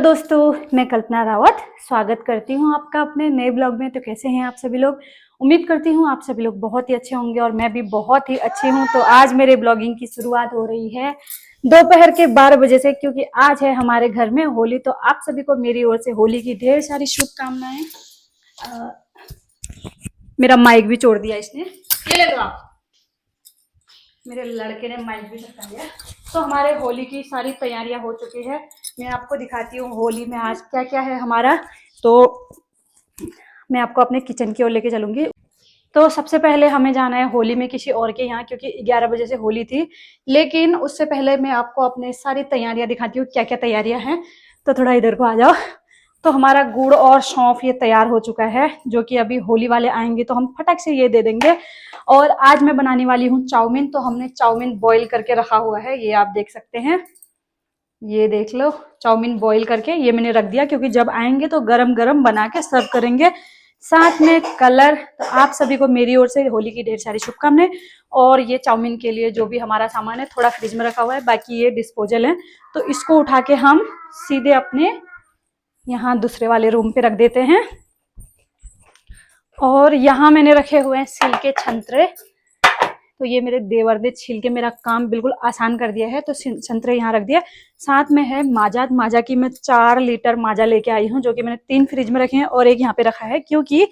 दोस्तों, मैं कल्पना रावत स्वागत करती हूँ आपका अपने नए ब्लॉग में। तो कैसे हैं आप सभी लोग? उम्मीद करती हूँ आप सभी लोग बहुत ही अच्छे होंगे और मैं भी बहुत ही अच्छी हूँ। तो आज मेरे ब्लॉगिंग की शुरुआत हो रही है दोपहर के 12 बजे से, क्योंकि आज है हमारे घर में होली। तो आप सभी को मेरी ओर से होली की ढेर सारी शुभकामनाएं। मेरा माइक भी छोड़ दिया इसने, ये ले लो आप। मेरे लड़के ने माइक भी चढ़ा दिया। तो हमारे होली की सारी तैयारियां हो चुकी है। मैं आपको दिखाती हूँ होली में आज क्या क्या है हमारा। तो मैं आपको अपने किचन की ओर लेके चलूंगी। तो सबसे पहले हमें जाना है होली में किसी और के यहाँ, क्योंकि 11 बजे से होली थी। लेकिन उससे पहले मैं आपको अपने सारी तैयारियां दिखाती हूँ क्या क्या तैयारियां हैं। तो थोड़ा इधर को आ जाओ। तो हमारा गुड़ और सौंफ ये तैयार हो चुका है, जो कि अभी होली वाले आएंगे तो हम फटाक से ये दे देंगे। और आज मैं बनाने वाली हूँ चाउमीन। तो हमने चाउमीन बॉईल करके रखा हुआ है, ये आप देख सकते हैं। ये देख लो, चाउमीन बॉईल करके ये मैंने रख दिया, क्योंकि जब आएंगे तो गरम गरम बना के सर्व करेंगे। साथ में कलर। तो आप सभी को मेरी ओर से होली की ढेर सारी शुभकामनाएं। और ये चाउमीन के लिए जो भी हमारा सामान है थोड़ा फ्रिज में रखा हुआ है, बाकी ये डिस्पोजल है। तो इसको उठा के हम सीधे अपने यहाँ दूसरे वाले रूम पे रख देते हैं। और यहाँ मैंने रखे हुए हैं सिल के छंतरे। तो ये मेरे देवर ने छील के मेरा काम बिल्कुल आसान कर दिया है। तो संतरे यहाँ रख दिया। साथ में है माजा। माजा की मैं 4 लीटर माजा लेके आई हूँ, जो कि मैंने 3 फ्रिज में रखे हैं और एक यहाँ पे रखा है, क्योंकि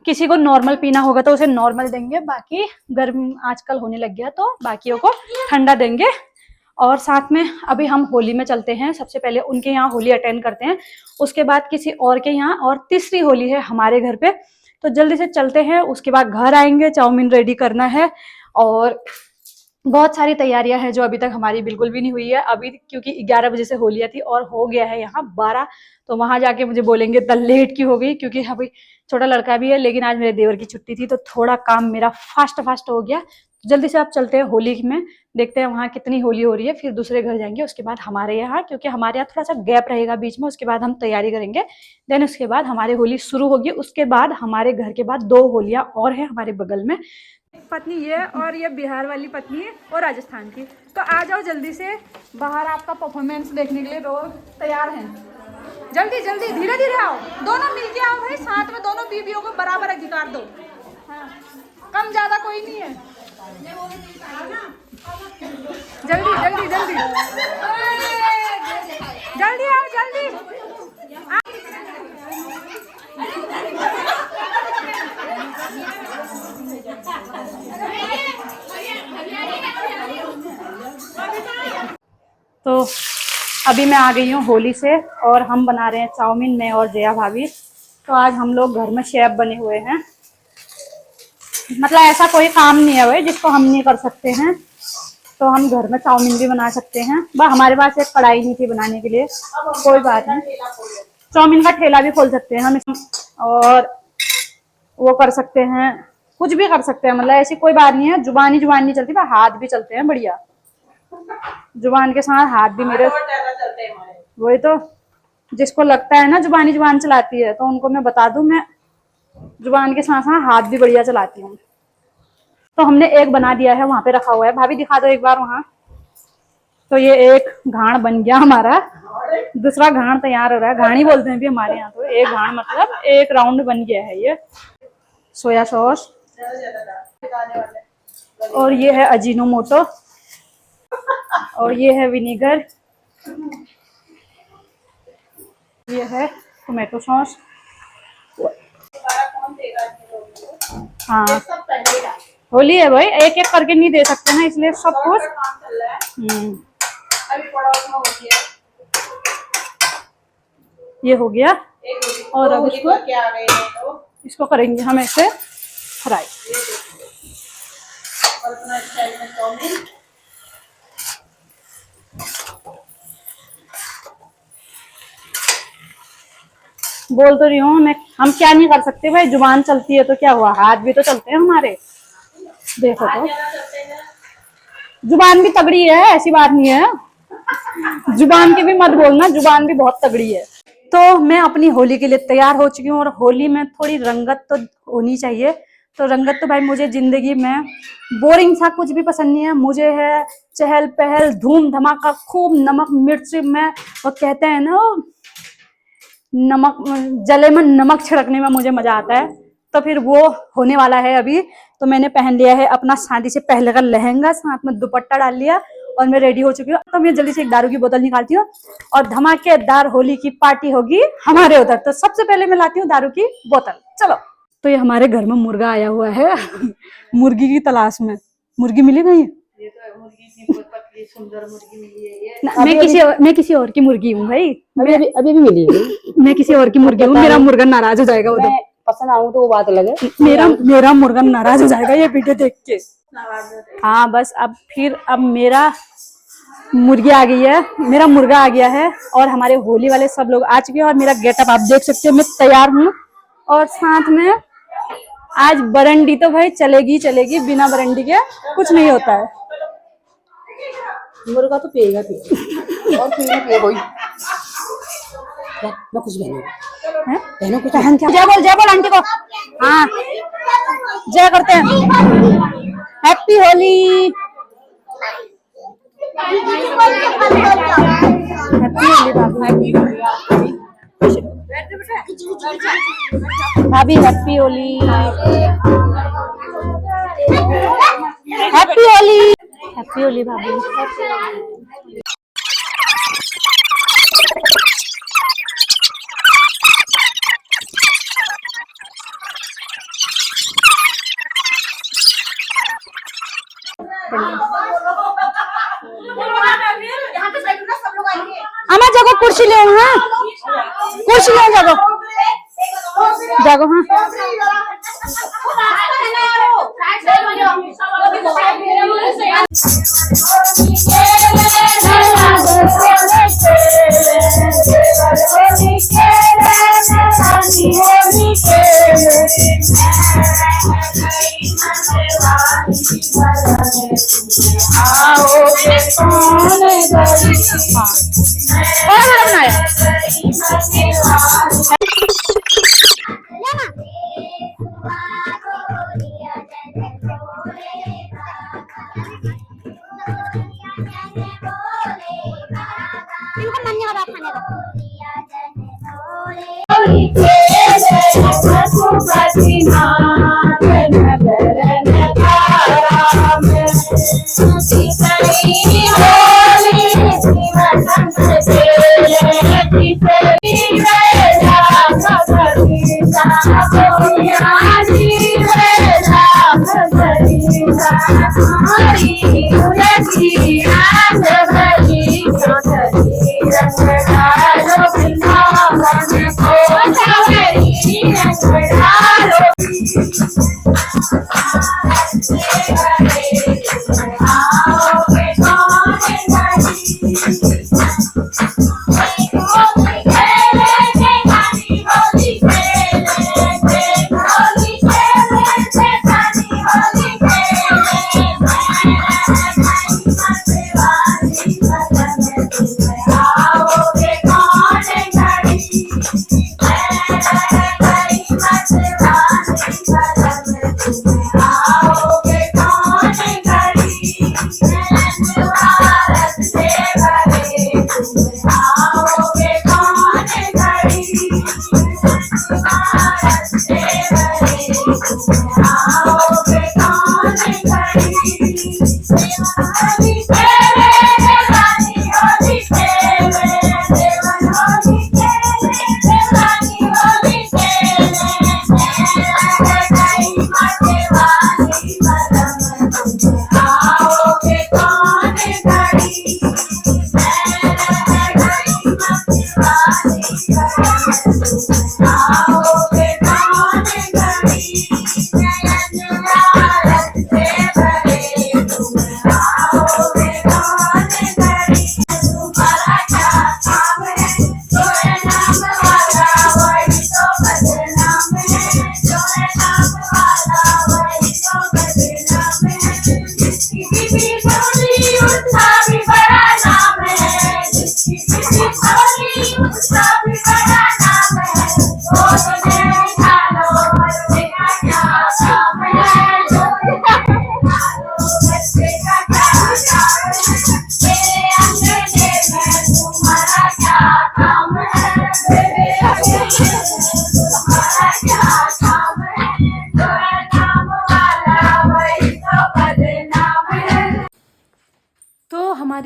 किसी को नॉर्मल पीना होगा तो उसे नॉर्मल देंगे, बाकी गर्म आजकल होने लग गया तो बाकियों को ठंडा देंगे। और साथ में अभी हम होली में चलते हैं। सबसे पहले उनके यहाँ होली अटेंड करते हैं, उसके बाद किसी और के यहाँ, और तीसरी होली है हमारे घर पे। तो जल्दी से चलते हैं, उसके बाद घर आएंगे, चाउमीन रेडी करना है। और बहुत सारी तैयारियां हैं जो अभी तक हमारी बिल्कुल भी नहीं हुई है अभी, क्योंकि 11 बजे से होलियां थी और हो गया है यहाँ 12। तो वहां जाके मुझे बोलेंगे इतना लेट क्यों हो गई, क्योंकि अभी छोटा लड़का भी है। लेकिन आज मेरे देवर की छुट्टी थी तो थोड़ा काम मेरा फास्ट हो गया। जल्दी से आप चलते हैं होली में, देखते हैं वहां कितनी होली हो रही है, फिर दूसरे घर जाएंगे, उसके बाद हमारे यहाँ, क्योंकि हमारे यहाँ थोड़ा सा गैप रहेगा बीच में, उसके बाद हम तैयारी करेंगे। देन उसके बाद हमारी होली शुरू होगी। उसके बाद हमारे घर के बाद 2 होलियां और है हमारे बगल में। पत्नी ये, और ये बिहार वाली पत्नी और राजस्थान की। तो आ जाओ जल्दी से, बाहर आपका परफॉर्मेंस देखने के लिए लोग तैयार हैं। जल्दी जल्दी धीरे धीरे आओ, दोनों मिलके आओ भाई, साथ में दोनों बीवियों को बराबर अधिकार दो। हाँ, कम ज्यादा कोई नहीं है। जल्दी जल्दी जल्दी जल्दी आओ जल्दी। तो अभी मैं आ गई हूँ होली से, और हम बना रहे हैं चाउमीन, मैं और जया भाभी। तो आज हम लोग घर में शेफ बने हुए हैं। मतलब ऐसा कोई काम नहीं है भाई जिसको हम नहीं कर सकते हैं। तो हम घर में चाउमीन भी बना सकते हैं। बस हमारे पास एक कढ़ाई नहीं थी बनाने के लिए, कोई बात नहीं, चाउमीन का ठेला भी खोल सकते हैं हम। और वो कर सकते हैं, कुछ भी कर सकते हैं, मतलब ऐसी कोई बात नहीं है। जुबान नहीं चलती, पर हाथ भी चलते हैं बढ़िया। जुबान के साथ हाथ भी मेरे वही तो, जिसको लगता है ना जुबान चलाती है, तो उनको मैं बता दूं, मैं जुबान के साथ साथ हाथ भी बढ़िया चलाती हूँ। तो हमने एक बना दिया है, वहां पे रखा हुआ है। भाभी दिखा दो एक बार वहां। तो ये एक घाण बन गया हमारा, दूसरा घाण तैयार हो रहा है। घाणी बोलते हैं भी हमारे यहाँ। तो एक घाण मतलब एक राउंड बन गया है ये। सोया सॉस, और ये है अजीनोमोटो, और ये है विनेगर, ये है टोमेटो सॉस। हाँ, होली है भाई, एक एक करके नहीं दे सकते ना, इसलिए सब कुछ। ये हो गया। और अब इसको करेंगे हम ऐसे फ्राई। बोल तो रही हूँ मैं, हम क्या नहीं कर सकते भाई, जुबान चलती है तो क्या हुआ, हाथ भी तो चलते हैं हमारे। देखो तो जुबान भी तगड़ी है, ऐसी बात नहीं है। जुबान की भी मत बोलना, जुबान भी बहुत तगड़ी है। तो मैं अपनी होली के लिए तैयार हो चुकी हूँ, और होली में थोड़ी रंगत तो होनी चाहिए। तो रंगत तो भाई मुझे जिंदगी में बोरिंग सा कुछ भी पसंद नहीं है। मुझे है चहल पहल, धूम धमाका, खूब नमक मिर्च में, वो कहते हैं ना नमक, जले में नमक छिड़कने में मुझे मजा आता है। तो फिर वो होने वाला है अभी। तो मैंने पहन लिया है अपना शादी से पहले का लहंगा, साथ में दुपट्टा डाल लिया और मैं रेडी हो चुकी हूँ। तो मैं जल्दी से एक दारू की बोतल निकालती हूँ और धमाकेदार होली की पार्टी होगी हमारे उधर। तो सबसे पहले मैं लाती हूँ दारू की बोतल। चलो। तो ये हमारे घर में मुर्गा आया हुआ है मुर्गी की तलाश में। मुर्गी मिली नहीं? ये तो मुर्गी की बहुत पतली सुंदर मुर्गी मिली है ये। मैं किसी और की मुर्गी हूँ भाई। अभी भी मिली है। मैं किसी और की मुर्गी हूँ। मेरा मुर्गा नाराज हो जाएगा उधर। पसंद आऊं तो वो बात अलग है। मेरा मुर्गा नाराज हो जाएगा ये वीडियो देख के। हाँ बस अब मेरा मुर्गी आ गई है, मेरा मुर्गा आ गया है और हमारे होली वाले सब लोग आ चुके हैं और मेरा गेटअप आप देख सकते हो। मैं तैयार हूँ और साथ में आज बरंडी तो भाई चलेगी, बिना बरंडी के कुछ नहीं होता है। मुर्गा तो पिएगा और पिए कोई। मैं कुछ बहनों कुछ पहन क्या? जय बोल आंटी को। हाँ जय करते हैं। हैप्पी होली। भाभी happy Holi. Happy Holi. Happy Holi भाभी। अमा जगह कुर्सी ले हाँ, कुर्सी ले जगह हाँ।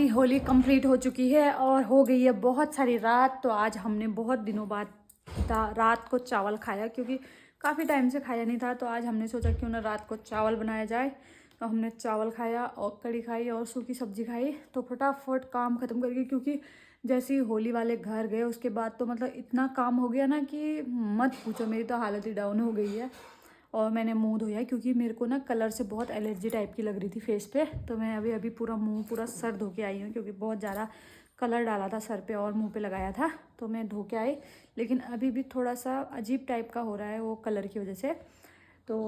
हमारी होली कंप्लीट हो चुकी है और हो गई है बहुत सारी रात। तो आज हमने बहुत दिनों बाद रात को चावल खाया, क्योंकि काफ़ी टाइम से खाया नहीं था। तो आज हमने सोचा क्यों ना रात को चावल बनाया जाए। तो हमने चावल खाया और कड़ी खाई और सूखी सब्जी खाई। तो फटाफट काम ख़त्म करके, क्योंकि जैसे ही होली वाले घर गए उसके बाद तो मतलब इतना काम हो गया ना कि मत पूछो, मेरी तो हालत ही डाउन हो गई है। और मैंने मुंह धोया क्योंकि मेरे को ना कलर से बहुत एलर्जी टाइप की लग रही थी फेस पे। तो मैं अभी पूरा मुंह पूरा सर धो के आई हूँ, क्योंकि बहुत ज़्यादा कलर डाला था सर पे और मुंह पे लगाया था। तो मैं धो के आई, लेकिन अभी भी थोड़ा सा अजीब टाइप का हो रहा है वो कलर की वजह से। तो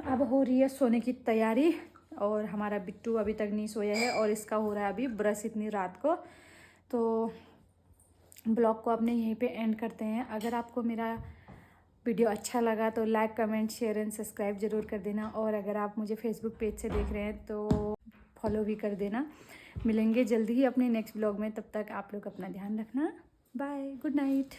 अब हो रही है सोने की तैयारी। और हमारा बिट्टू अभी तक नहीं सोया है और इसका हो रहा है अभी ब्रश इतनी रात को। तो ब्लॉग को अपने यहीं पे एंड करते हैं। अगर आपको मेरा वीडियो अच्छा लगा तो like, comment, share and subscribe ज़रूर कर देना। और अगर आप मुझे फेसबुक पेज से देख रहे हैं तो फॉलो भी कर देना। मिलेंगे जल्दी ही अपने नेक्स्ट ब्लॉग में, तब तक आप लोग अपना ध्यान रखना। Bye, good night.